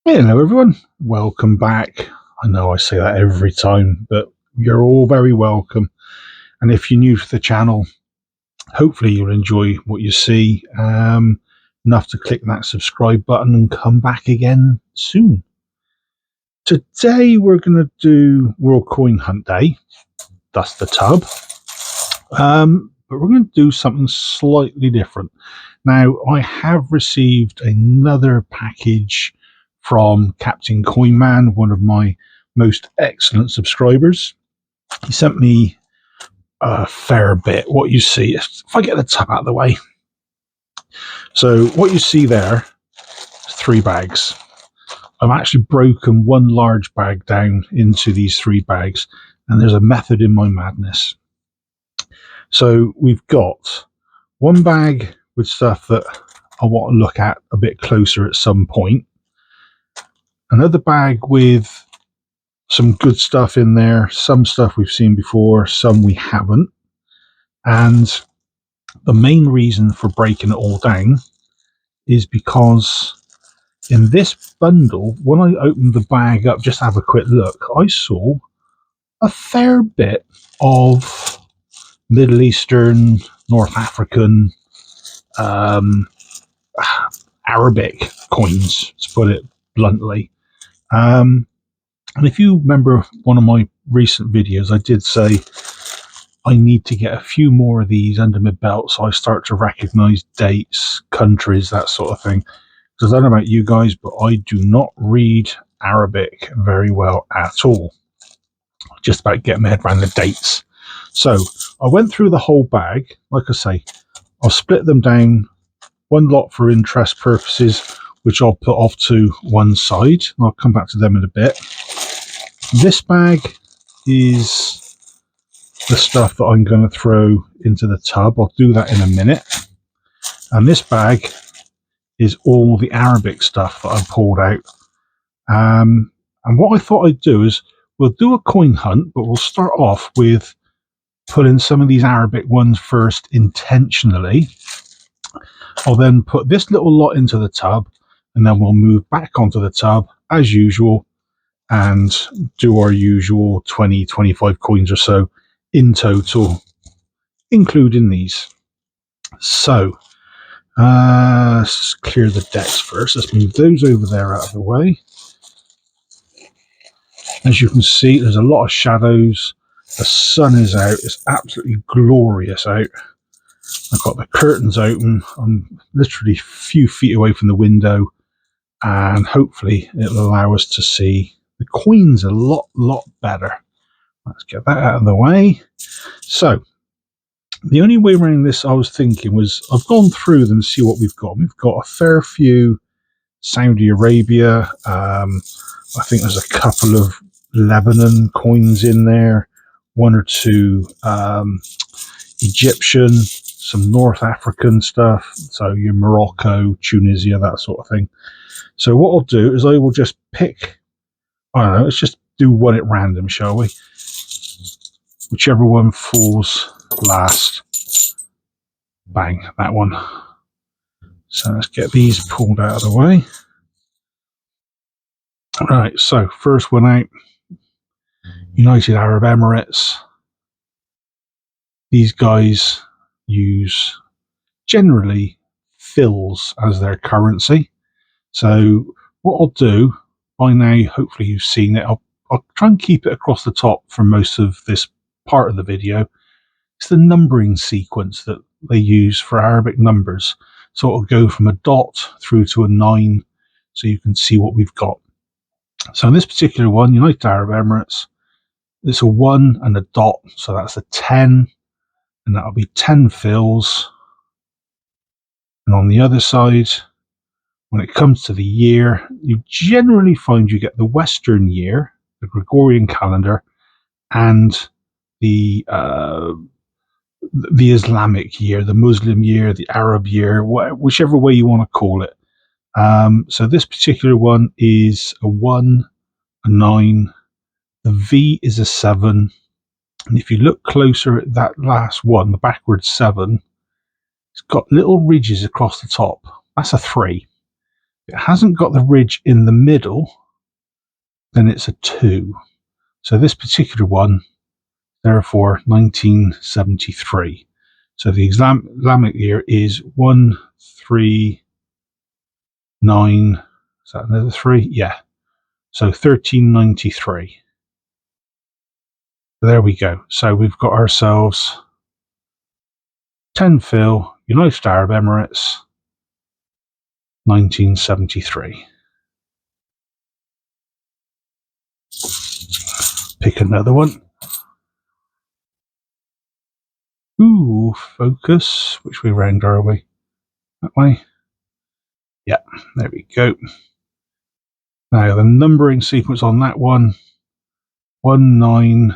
Hello, everyone. Welcome back. I know I say that every time, but you're all very welcome. And if you're new to the channel, hopefully you'll enjoy what you see. Enough to click that subscribe button and come back again soon. Today we're going to do World Coin Hunt Day. That's the tub. But we're going to do something slightly different. Now, I have received another package from Captain Coinman, one of my most excellent subscribers. He sent me a fair bit. What you see, if I get the tub out of the way. So, what you see there is 3 bags. I've actually broken one large bag down into these 3 bags, and there's a method in my madness. So we've got one bag with stuff that I want to look at a bit closer at some point. Another bag with some good stuff in there, some stuff we've seen before, some we haven't. And the main reason for breaking it all down is because in this bundle, when I opened the bag up just to have a quick look, I saw a fair bit of Middle Eastern, North African, Arabic coins, to put it bluntly. And if you remember one of my recent videos, I did say I need to get a few more of these under my belt so I start to recognize dates, countries, that sort of thing. Because I don't know about you guys, but I do not read Arabic very well at all. Just about getting my head around the dates. So I went through the whole bag. Like I say, I'll split them down, one lot for interest purposes, which I'll put off to one side. I'll come back to them in a bit. This bag is the stuff that I'm going to throw into the tub. I'll do that in a minute. And this bag is all the Arabic stuff that I pulled out. And what I thought I'd do is we'll do a coin hunt, but we'll start off with putting some of these Arabic ones first intentionally. I'll then put this little lot into the tub, and then we'll move back onto the tub as usual and do our usual 20, 25 coins or so in total, including these. So, let's clear the decks first. Let's move those over there out of the way. As you can see, there's a lot of shadows. The sun is out. It's absolutely glorious out. I've got the curtains open. I'm literally a few feet away from the window, and hopefully it'll allow us to see the coins a lot better. Let's get that out of the way. So, the only way around this, I was thinking, was I've gone through them to see what we've got. We've got a fair few Saudi Arabia. I think there's a couple of Lebanon coins in there, 1 or 2 Egyptian, some North African stuff, so your Morocco, Tunisia, that sort of thing. So what I'll do is I will just pick, I don't know, let's just do one at random, shall we? Whichever one falls last. Bang, that one. So let's get these pulled out of the way. Right, so first one out, United Arab Emirates. These guys use generally fils as their currency. So what I'll do, by now, hopefully you've seen it, I'll try and keep it across the top for most of this part of the video. It's the numbering sequence that they use for Arabic numbers. So it'll go from a dot through to a 9, so you can see what we've got. So in this particular one, United Arab Emirates, it's a 1 and a dot, so that's a 10, and that'll be 10 fils. And on the other side, when it comes to the year, you generally find you get the Western year, the Gregorian calendar, and the Islamic year, the Muslim year, the Arab year, whichever way you want to call it. So this particular one is a 1, a 9, the V is a 7, and if you look closer at that last one, the backwards 7, it's got little ridges across the top. That's a 3. If it hasn't got the ridge in the middle, then it's a 2. So this particular one, therefore, 1973. So the Islamic year is 139. Is that another 3? Yeah. So 1393. There we go. So we've got ourselves 10 Phil, United Arab Emirates, 1973. Pick another one. Ooh, focus. Which way round are we? That way? Yeah, there we go. Now, the numbering sequence on that one, 19,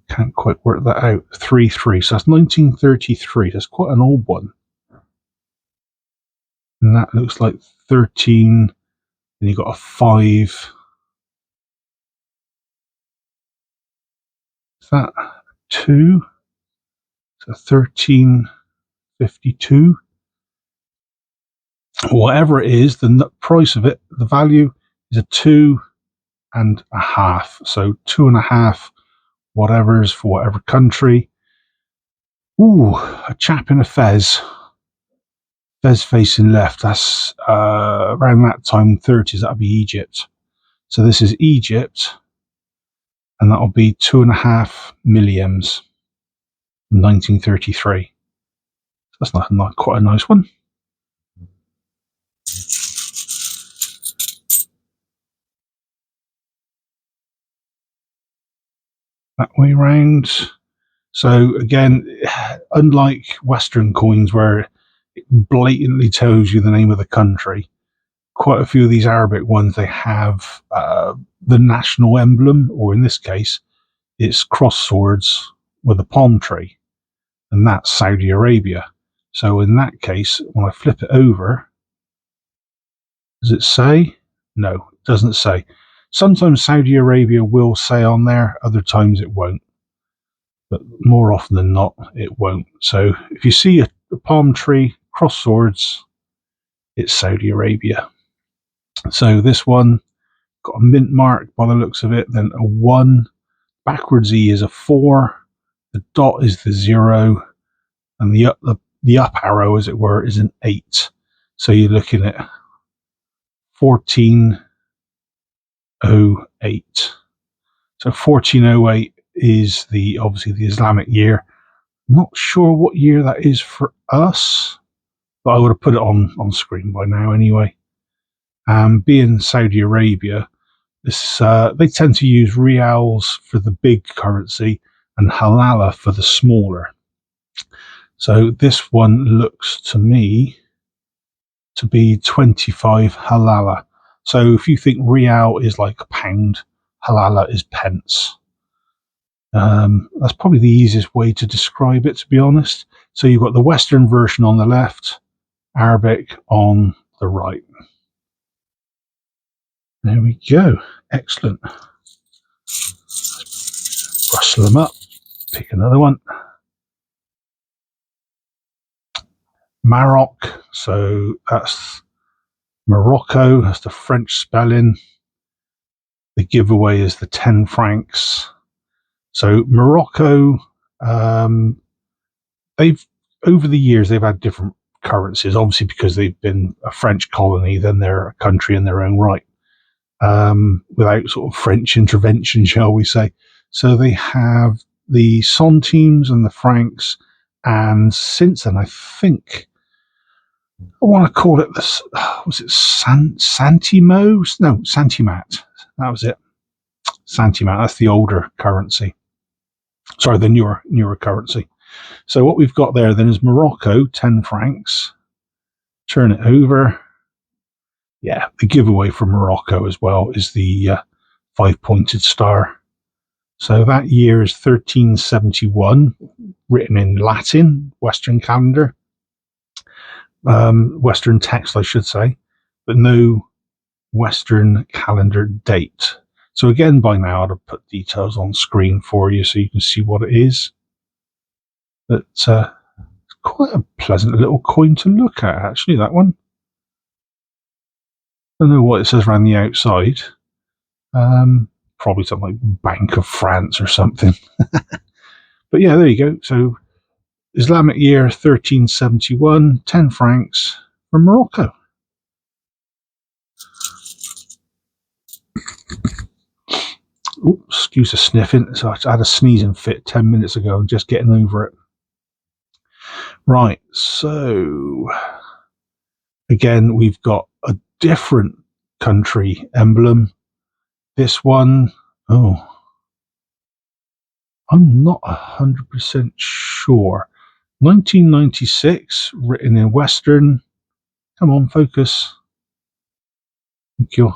can't quite work that out, 33. So that's 1933. That's quite an old one. And that looks like 13, and you got a 5. Is that 2? So 1352. Whatever it is, the price of it, the value is a 2.5. So 2.5 whatever's for whatever country. Ooh, a chap in a fez. Fez facing left. That's around that time, 30s. That'll be Egypt. So this is Egypt, and that'll be 2.5 milliams. 1933. That's not quite a nice one. That way round. So again, unlike Western coins where it blatantly tells you the name of the country, quite a few of these Arabic ones, they have the national emblem, or in this case, it's cross swords with a palm tree, and that's Saudi Arabia. So in that case, when I flip it over, does it say? No, it doesn't say. Sometimes Saudi Arabia will say on there, other times it won't. But more often than not, it won't. So if you see a palm tree, cross swords, it's Saudi Arabia. So this one got a mint mark by the looks of it, then a 1, backwards E is a 4, the dot is the 0, and the up arrow, as it were, is an 8. So you're looking at 1408. So 1408 is obviously the Islamic year. Not sure what year that is for us, but I would have put it on screen by now anyway. Being Saudi Arabia, they tend to use rials for the big currency and halala for the smaller. So this one looks to me to be 25 halala. So if you think rial is like a pound, halala is pence. That's probably the easiest way to describe it, to be honest. So you've got the Western version on the left, Arabic on the right. There we go. Excellent. Rustle them up. Pick another one. Maroc. So that's Morocco. That's the French spelling. The giveaway is the 10 francs. So Morocco, they've over the years they've had different currencies, obviously because they've been a French colony, then they're a country in their own right, without sort of French intervention, shall we say. So they have the centimes and the francs, and since then I think I want to call it this. Was it Santimo? No, Santimat. That was it. Santimat. That's the older currency. Sorry, the newer currency. So what we've got there then is Morocco, 10 francs. Turn it over. Yeah, the giveaway from Morocco as well is the 5-pointed star. So that year is 1371, written in Latin, Western calendar. Western text, I should say, but no Western calendar date. So again, by now I'd have put details on screen for you so you can see what it is. But it's quite a pleasant little coin to look at, actually, that one. don't know what it says around the outside. Probably something like Bank of France or something. But yeah, there you go. So Islamic year 1371, 10 francs from Morocco. Oops, excuse the sniffing. So I had a sneezing fit 10 minutes ago and just getting over it. Right, so again, we've got a different country emblem. This one, I'm not 100% sure. 1996, written in Western. Come on, focus. Thank you.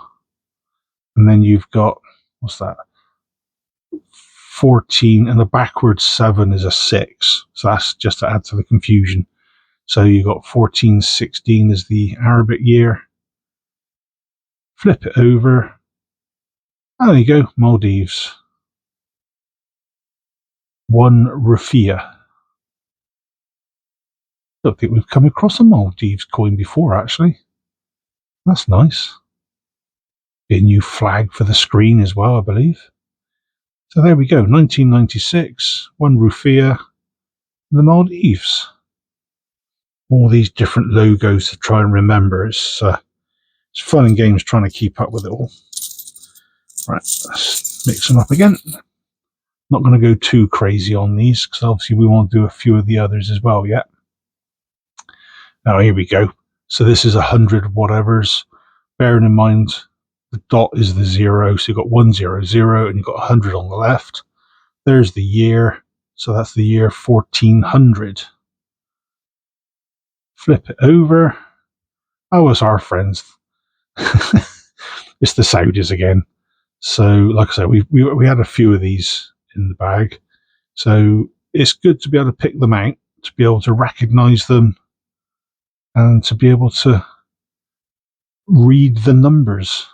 And then you've got, what's that? 14, and the backwards 7 is a 6. So that's just to add to the confusion. So you've got 1416 as the Arabic year. Flip it over. Oh, there you go, Maldives. 1 rufiya. Don't think we've come across a Maldives coin before, actually. That's nice. Be a new flag for the screen as well, I believe. So there we go, 1996, 1 rufiya, the Maldives. All these different logos to try and remember. It's fun and games trying to keep up with it all. Right, let's mix them up again. Not going to go too crazy on these because obviously we want to do a few of the others as well yet. Now here we go. So this is 100 whatevers. Bearing in mind the dot is the 0, so you've got 100 and you've got 100 on the left. There's the year, so that's the year 1400. Flip it over. Oh, it's our friends. It's the Saudis again. So, like I said, we had a few of these in the bag. So it's good to be able to pick them out, to be able to recognize them, and to be able to read the numbers.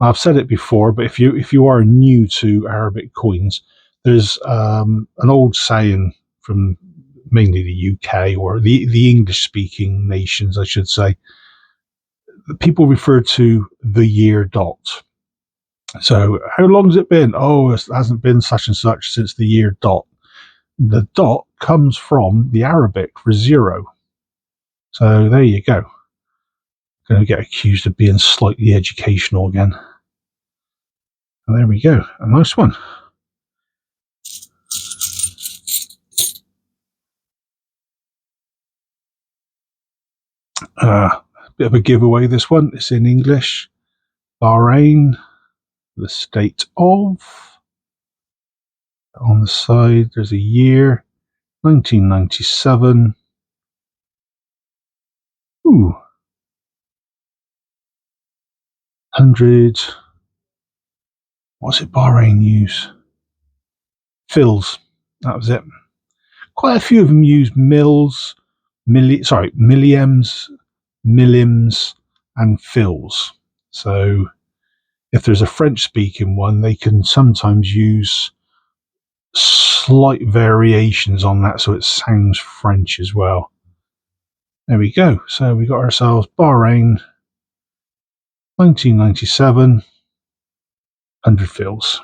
I've said it before, but if you are new to Arabic coins, there's an old saying from mainly the UK or the English-speaking nations, I should say. People refer to the year dot. So, how long has it been? Oh, it hasn't been such and such since the year dot. The dot comes from the Arabic for 0. So, there you go. Going to get accused of being slightly educational again. And there we go. A nice one. Bit of a giveaway, this one. It's in English. Bahrain, the state of. On the side, there's a year, 1997. Ooh. 100. What's it Bahrain use? Fils. That was it. Quite a few of them use milliams, millims, and fils. So if there's a French-speaking one, they can sometimes use slight variations on that so it sounds French as well. There we go. So we got ourselves Bahrain, 1997, 100 fils.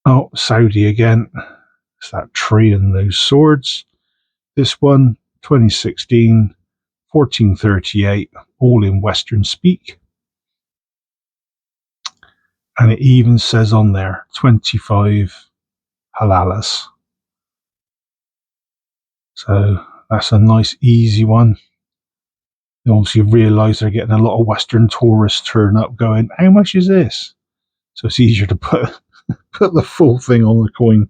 Oh, Saudi again. It's that tree and those swords. This one, 2016, 1438, all in Western speak. And it even says on there 25 halalas. So that's a nice, easy one. They obviously realise they're getting a lot of Western tourists turn up going, how much is this? So it's easier to put the full thing on the coin.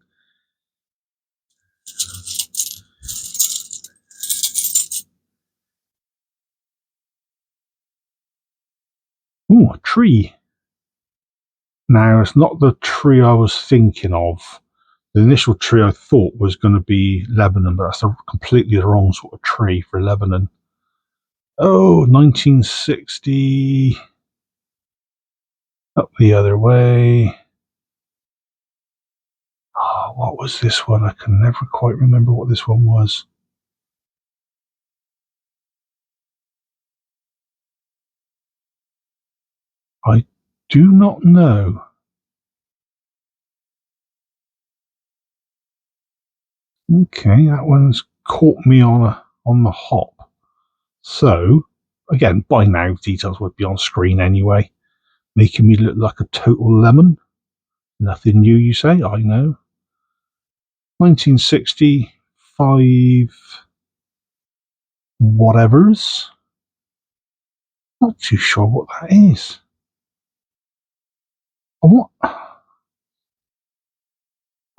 Ooh, a tree. Now, it's not the tree I was thinking of. The initial tree I thought was going to be Lebanon, but that's completely the wrong sort of tree for Lebanon. Oh, 1960. Up the other way. Oh, what was this one? I can never quite remember what this one was. I do not know. Okay, that one's caught me on the hop. So, again, by now details would be on screen anyway, making me look like a total lemon. Nothing new, you say? I know. 1965 whatevers. Not too sure what that is. I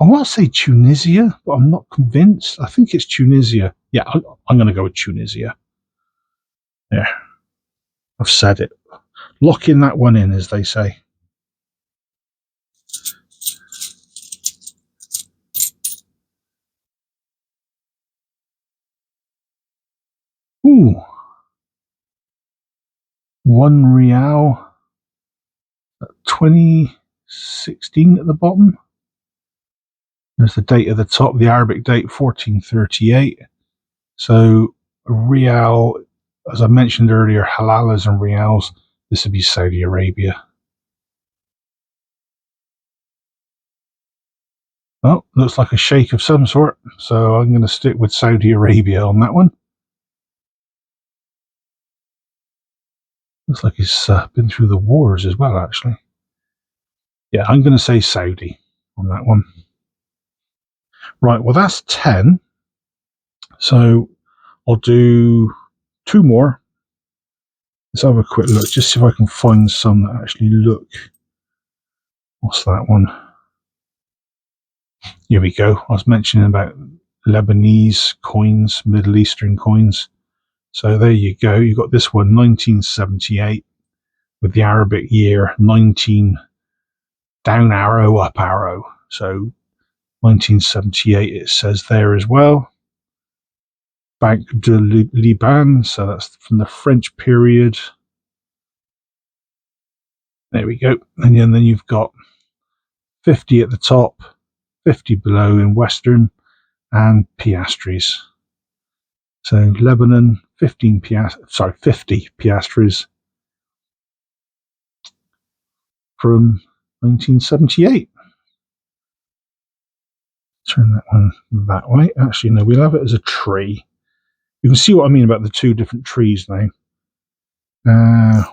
want to say Tunisia, but I'm not convinced. I think it's Tunisia. Yeah, I'm going to go with Tunisia. Yeah, I've said it. Locking that one in, as they say. Ooh. £1, 2016 at the bottom. There's the date at the top, the Arabic date, 1438. So, Rial, as I mentioned earlier, halalas and rials, this would be Saudi Arabia. Oh, looks like a sheikh of some sort, so I'm going to stick with Saudi Arabia on that one. Looks like he's been through the wars as well, actually. Yeah, I'm going to say Saudi on that one. Right, well, that's 10. So I'll do 2 more. Let's have a quick look, just see if I can find some that actually look. What's that one? Here we go. I was mentioning about Lebanese coins, Middle Eastern coins. So there you go. You got this one, 1978, with the Arabic year 19, down arrow, up arrow. So 1978 it says there as well. Banque de Liban, so that's from the French period. There we go. And then you've got 50 at the top, 50 below in Western, and piastres. So Lebanon, 50 piastres from 1978. Turn that one that way. Actually, no, we'll have it as a tree. You can see what I mean about the 2 different trees now.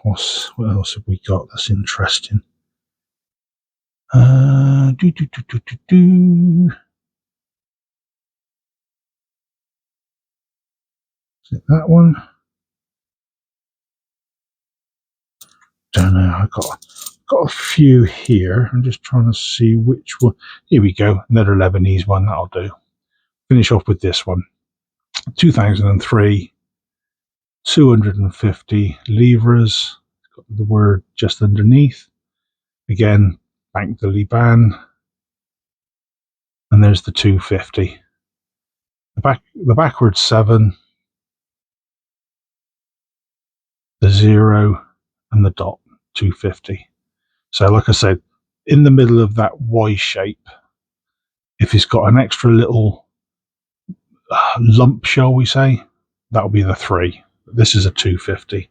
What else have we got that's interesting? Is it that one? Don't know. I got a few here. I'm just trying to see which one. Here we go. Another Lebanese one. That'll do. Finish off with this one. 2003. 250 livres. Got the word just underneath. Again, Banque de Liban. And there's the 250. The backward 7. The 0 and the dot, 250. So like I said, in the middle of that Y shape, if it's got an extra little lump, shall we say, that'll be the 3. This is a 250.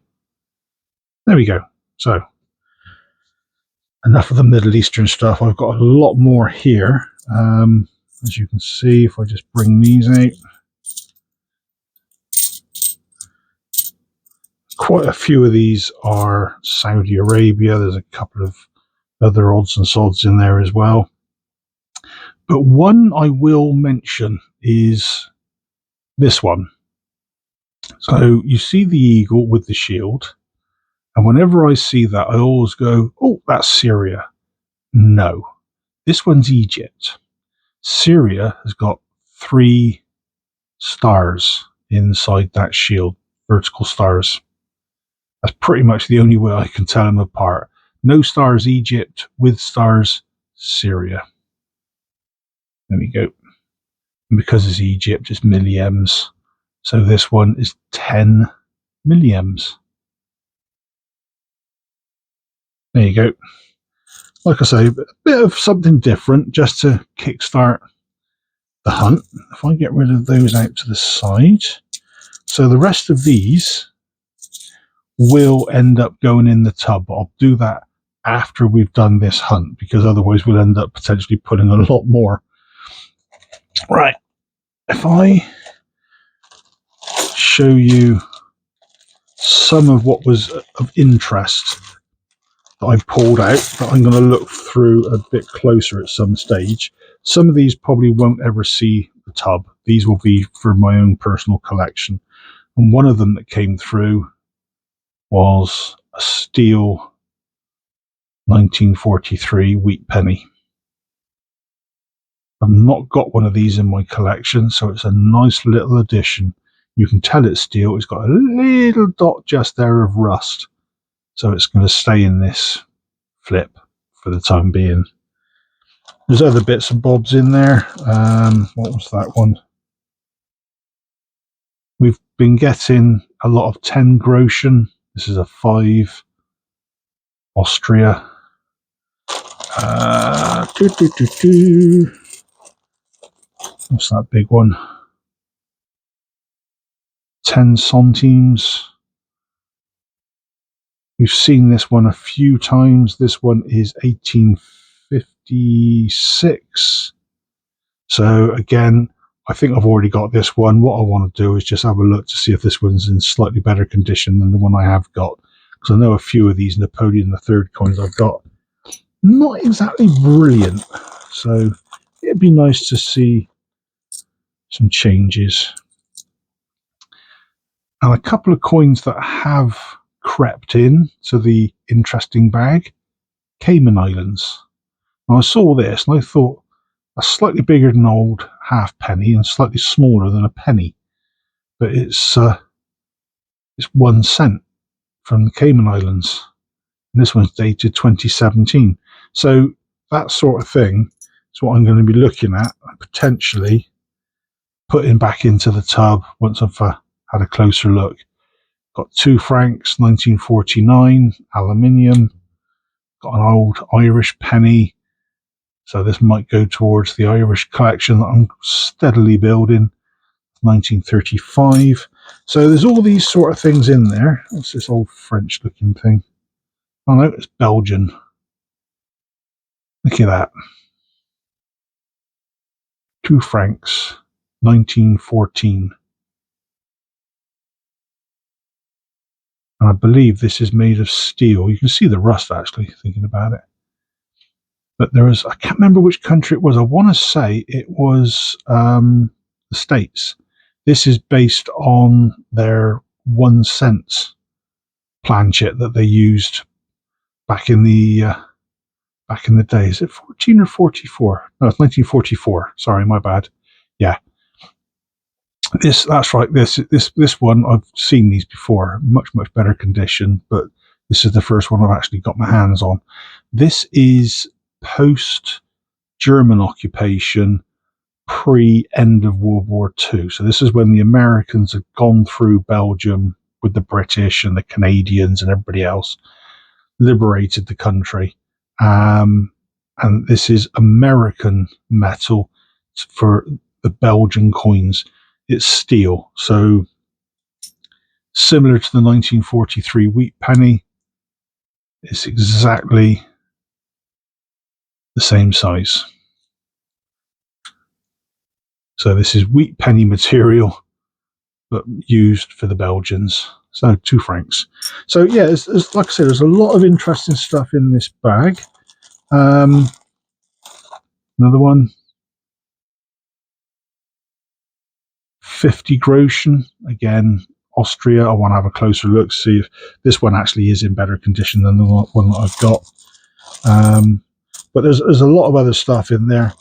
There we go. So enough of the Middle Eastern stuff. I've got a lot more here. As you can see, if I just bring these out, quite a few of these are Saudi Arabia. There's a couple of other odds and sods in there as well. But one I will mention is this one. So you see the eagle with the shield, and whenever I see that, I always go, oh, that's Syria. No, this one's Egypt. Syria has got 3 stars inside that shield, vertical stars. That's pretty much the only way I can tell them apart. No stars Egypt, with stars Syria. There we go. And because it's Egypt, it's milliems. So this one is 10 milliems. There you go. Like I say, a bit of something different just to kickstart the hunt. If I get rid of those out to the side, so the rest of these will end up going in the tub. I'll do that after we've done this hunt, because otherwise we'll end up potentially putting a lot more. Right, if I show you some of what was of interest that I pulled out, that I'm going to look through a bit closer at some stage. Some of these probably won't ever see the tub. These will be for my own personal collection. And one of them that came through was a steel 1943 wheat penny. I've not got one of these in my collection, so it's a nice little addition. You can tell it's steel. It's got a little dot just there of rust, so it's going to stay in this flip for the time being. There's other bits and bobs in there. What was that one? We've been getting a lot of 10 Groschen. This is a 5 Austria. What's that big one? 10 centimes. We've seen this one a few times. This one is 1856. So again, I think I've already got this one. What I want to do is just have a look to see if this one's in slightly better condition than the one I have got. Because I know a few of these Napoleon III coins I've got, not exactly brilliant. So it'd be nice to see some changes. And a couple of coins that have crept in to the interesting bag. Cayman Islands. Now I saw this and I thought, a slightly bigger than old halfpenny and slightly smaller than a penny, but it's 1 cent from the Cayman Islands, and this one's dated 2017. So that sort of thing is what I'm going to be looking at and potentially putting back into the tub once I've had a closer look. Got 2 francs, 1949, aluminium. Got an old Irish penny. So this might go towards the Irish collection that I'm steadily building. 1935. So there's all these sort of things in there. What's this old French looking thing? Oh no, it's Belgian. Look at that. 2 francs, 1914. And I believe this is made of steel. You can see the rust actually, thinking about it. But there was, I can't remember which country it was. I want to say it was the States. This is based on their 1 cent planchet that they used back in the day. Is it 14 or 44? No, it's 1944. Sorry, my bad. Yeah, that's right. This one, I've seen these before, much better condition, but this is the first one I've actually got my hands on. This is post German occupation, pre-end of World War II. So this is when the Americans had gone through Belgium with the British and the Canadians and everybody else, liberated the country. And this is American metal for the Belgian coins. It's steel. So similar to the 1943 wheat penny, it's exactly the same size. So this is wheat penny material, but used for the Belgians. So 2 francs. So yeah, it's, like I said, there's a lot of interesting stuff in this bag. Another one. 50 Groschen. Again, Austria. I want to have a closer look, see if this one actually is in better condition than the one that I've got. But there's a lot of other stuff in there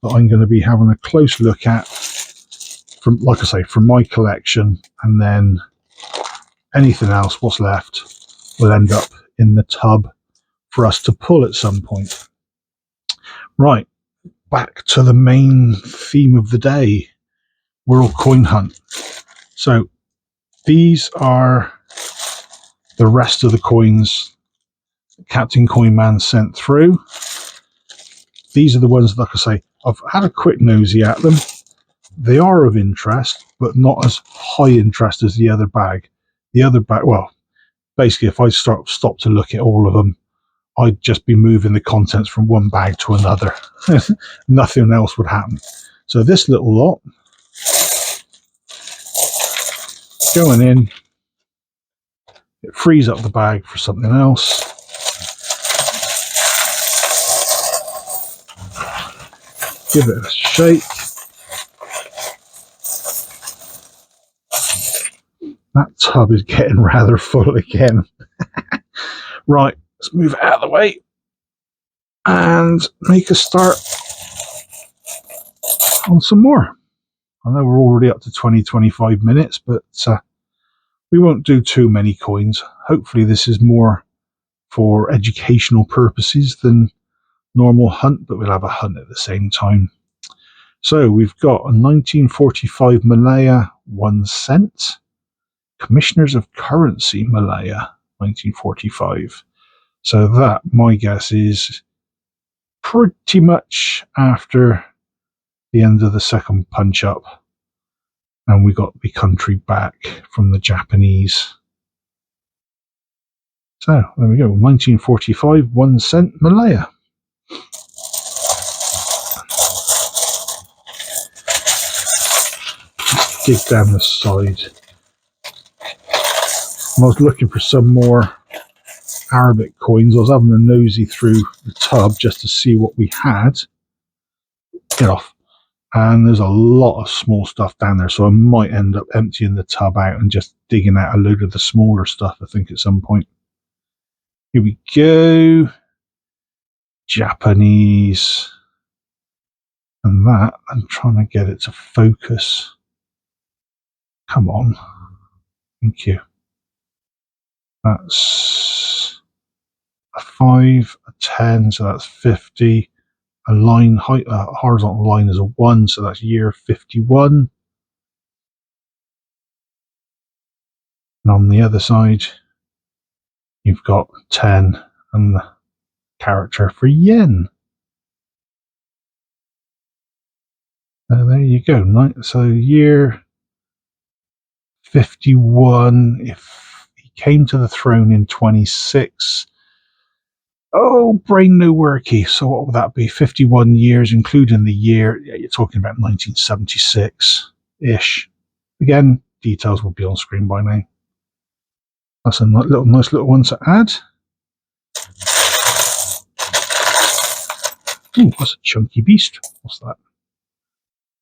that I'm going to be having a close look at, from, like I say, from my collection, and then anything else, what's left, will end up in the tub for us to pull at some point. Right, back to the main theme of the day, World Coin Hunt. So these are the rest of the coins Captain Coinman sent through. These are the ones, like I say, I've had a quick nosy at them. They are of interest, but not as high interest as the other bag. The other bag, well, basically, if I stop to look at all of them, I'd just be moving the contents from one bag to another. Nothing else would happen. So this little lot going in, it frees up the bag for something else. Give it a shake. That tub is getting rather full again. Right, let's move it out of the way and make a start on some more. I know we're already up to 20-25 minutes, but we won't do too many coins. Hopefully this is more for educational purposes than normal hunt, but we'll have a hunt at the same time. So we've got a 1945 Malaya 1 cent. Commissioners of Currency Malaya 1945. So that, my guess, is pretty much after the end of the second punch up, and we got the country back from the Japanese. So there we go, 1945 1 cent Malaya. Dig down the side. And I was looking for some more Arabic coins. I was having a nosy through the tub just to see what we had. Get off. And there's a lot of small stuff down there, so I might end up emptying the tub out and just digging out a load of the smaller stuff, I think, at some point. Here we go. Japanese. And that, I'm trying to get it to focus. Come on. Thank you. That's a 5, a 10, so that's 50. A line height, a horizontal line is a 1, so that's year 51. And on the other side, you've got 10 and the character for yen. There you go. So year 51, if he came to the throne in 26. Oh, brain no worky. So what would that be? 51 years, including the year. Yeah, you're talking about 1976-ish. Again, details will be on screen by now. That's a nice little one to add. Ooh, that's a chunky beast. What's that?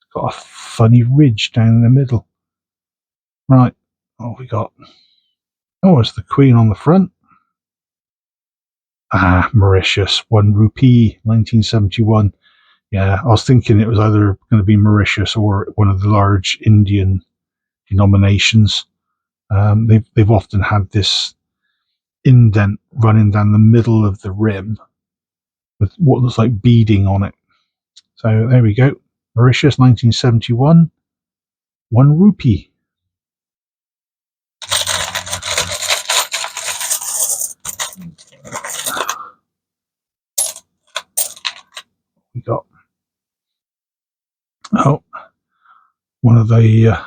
It's got a funny ridge down in the middle. Right, what have we got? Oh, it's the Queen on the front. Ah, Mauritius, 1 rupee, 1971. Yeah, I was thinking it was either going to be Mauritius or one of the large Indian denominations. They've often had this indent running down the middle of the rim with what looks like beading on it. So there we go. Mauritius, 1971, 1 rupee. We got one of the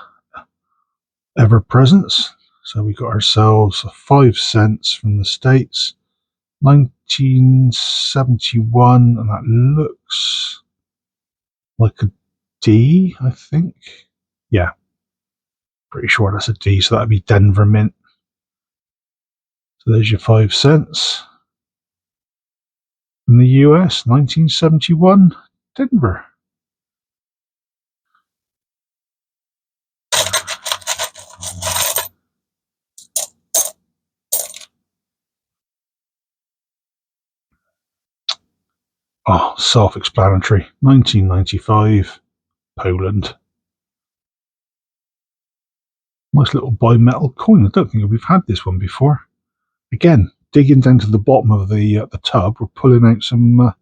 ever presents. So we got ourselves a 5 cents from the States, 1971, and that looks like a D, I think. Yeah, pretty sure that's a D, so that'd be Denver Mint. So there's your 5 cents. In the US, 1971, Denver. Oh, self-explanatory. 1995, Poland. Nice little bimetal coin. I don't think we've had this one before. Again, digging down to the bottom of the tub, we're pulling out some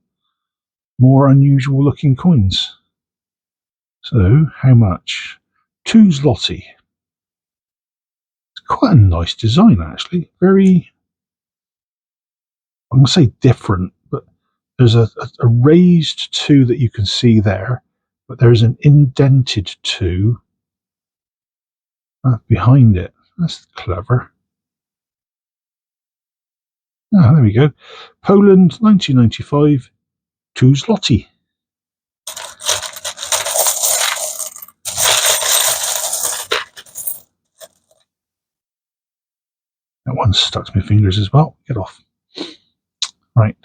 more unusual looking coins. So, how much? 2 zloty. It's quite a nice design, actually. Very, I'm going to say different, but There's a raised 2 that you can see there, but there's an indented 2 behind it. That's clever. Ah, there we go. Poland, 1995, 2 zloty. That one stuck to my fingers as well. Get off. Right.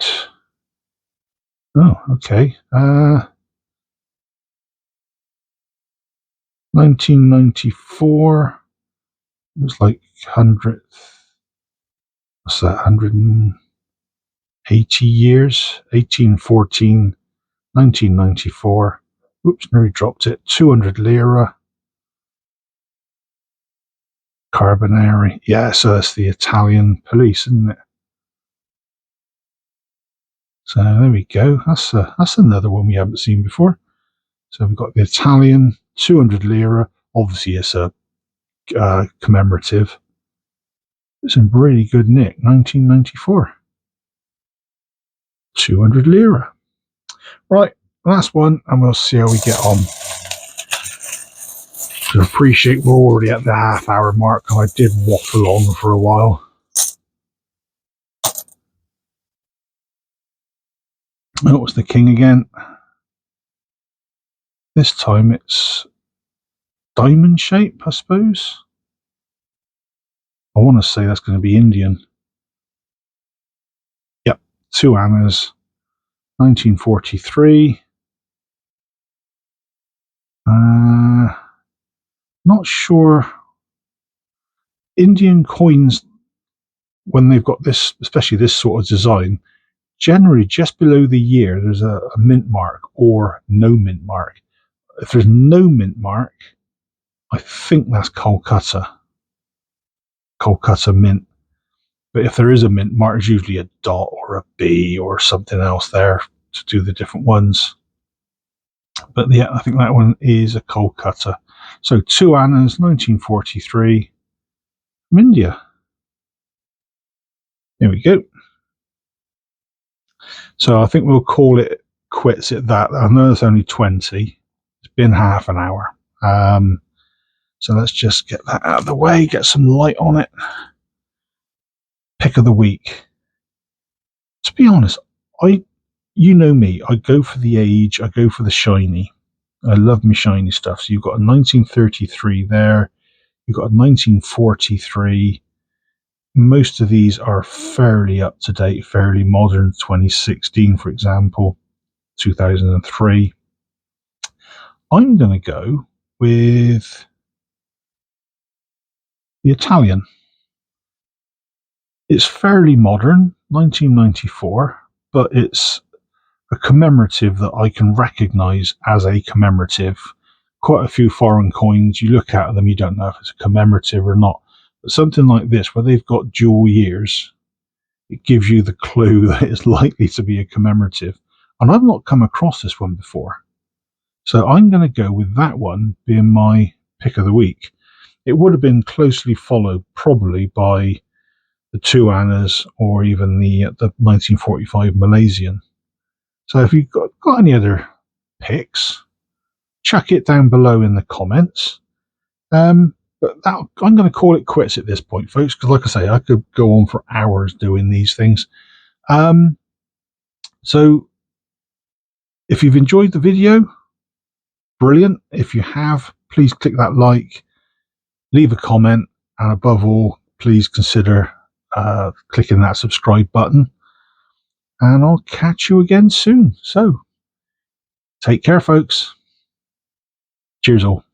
Oh, okay. 1994. It was like 100th. What's that? 180 years. 1814, 1994. Oops, nearly dropped it. 200 lira. Carbonari. Yeah, so that's the Italian police, isn't it? So there we go. That's another one we haven't seen before. So we've got the Italian 200 lira. Obviously, it's a commemorative. It's in really good nick. 1994. 200 lira. Right, last one, and we'll see how we get on. I appreciate we're already at the half-hour mark, and I did waffle on for a while. Oh, it was the king again. This time it's diamond shape, I suppose. I want to say that's going to be Indian. Yep, 2 annas, 1943. Not sure. Indian coins, when they've got this, especially this sort of design, generally just below the year there's a mint mark or no mint mark. If there's no mint mark, I think that's Kolkata mint. But if there is a mint mark, there's usually a dot or a B or something else there to do the different ones. But yeah, I think that one is a Kolkata. So 2 annas, 1943, from India. There we go. So I think we'll call it quits at that. I know it's only 20. It's been half an hour. So let's just get that out of the way, get some light on it. Pick of the week. To be honest, you know me, I go for the age, I go for the shiny. I love my shiny stuff. So you've got a 1933 there, you've got a 1943. Most of these are fairly up to date, fairly modern. 2016, for example, 2003. I'm going to go with the Italian. It's fairly modern, 1994, but it's a commemorative that I can recognise as a commemorative. Quite a few foreign coins, you look at them, you don't know if it's a commemorative or not. But something like this, where they've got dual years, it gives you the clue that it's likely to be a commemorative. And I've not come across this one before. So I'm going to go with that one being my pick of the week. It would have been closely followed probably by the 2 annas or even the 1945 Malaysian. So if you've got any other picks, chuck it down below in the comments. But I'm going to call it quits at this point, folks, because like I say, I could go on for hours doing these things. So if you've enjoyed the video, brilliant. If you have, please click that like, leave a comment, and above all, please consider clicking that subscribe button. And I'll catch you again soon. So take care, folks. Cheers all.